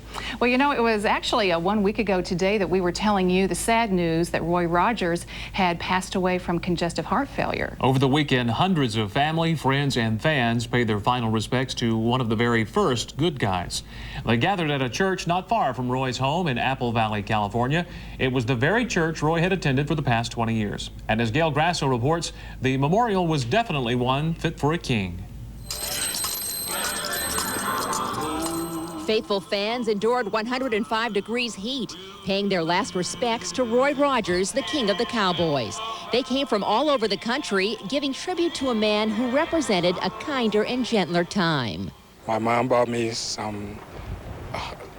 Terry. Well, you know, it was actually 1 week ago today that we were telling you the sad news that Roy Rogers had passed away from congestive heart failure. Over the weekend, hundreds of family, friends, and fans paid their final respects to one of the very first good guys. They gathered at a church not far from Roy's home in Apple Valley, California. It was the very church Roy had attended for the past 20 years. And as Gail Grasso reports, the memorial was definitely one fit for a king. Faithful fans endured 105 degrees heat, paying their last respects to Roy Rogers, the king of the Cowboys. They came from all over the country, giving tribute to a man who represented a kinder and gentler time. My mom bought me some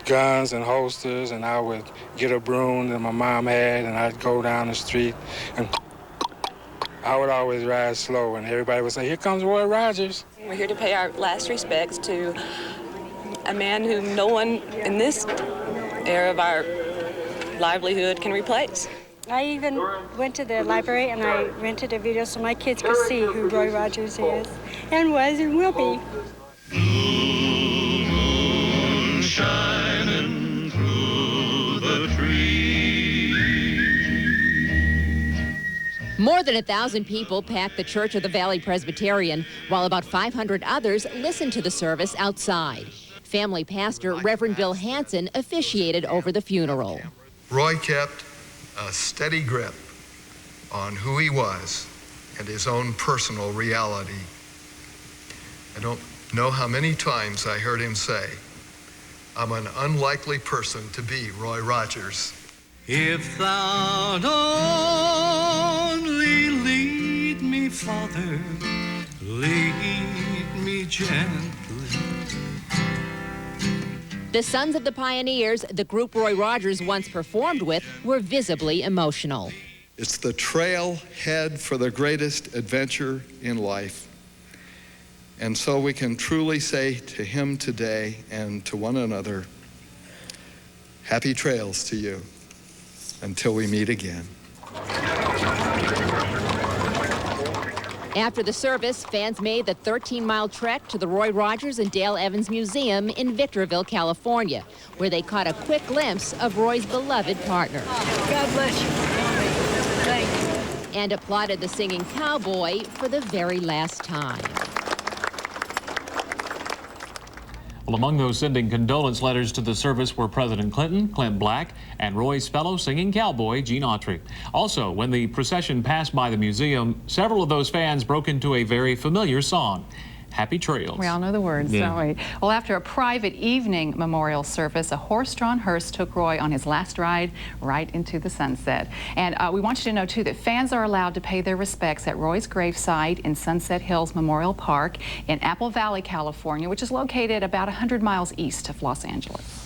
guns and holsters, and I would get a broom that my mom had, and I'd go down the street, and I would always ride slow, and everybody would say, "Here comes Roy Rogers." We're here to pay our last respects to a man whom no one in this era of our livelihood can replace. I even went to the library and I rented a video so my kids could see who Roy Rogers is and was and will be. Moon shining through the trees. More than 1,000 people packed the Church of the Valley Presbyterian, while about 500 others listened to the service outside. Family pastor Reverend Bill Hansen officiated over the funeral. Roy kept a steady grip on who he was and his own personal reality. I don't know how many times I heard him say, "I'm an unlikely person to be Roy Rogers." If thou only lead me, Father, lead me gently. The Sons of the Pioneers, the group Roy Rogers once performed with, were visibly emotional. It's the trailhead for the greatest adventure in life. And so we can truly say to him today and to one another, happy trails to you until we meet again. After the service, fans made the 13-mile trek to the Roy Rogers and Dale Evans Museum in Victorville, California, where they caught a quick glimpse of Roy's beloved partner. God bless you. Thank you. And applauded the singing cowboy for the very last time. Well, among those sending condolence letters to the service were President Clinton, Clint Black, and Roy's fellow singing cowboy, Gene Autry. Also, when the procession passed by the museum, several of those fans broke into a very familiar song, Happy Trails. We all know the words, don't we? Well, after a private evening memorial service, a horse-drawn hearse took Roy on his last ride right into the sunset. And we want you to know, too, that fans are allowed to pay their respects at Roy's gravesite in Sunset Hills Memorial Park in Apple Valley, California, which is located about 100 miles east of Los Angeles.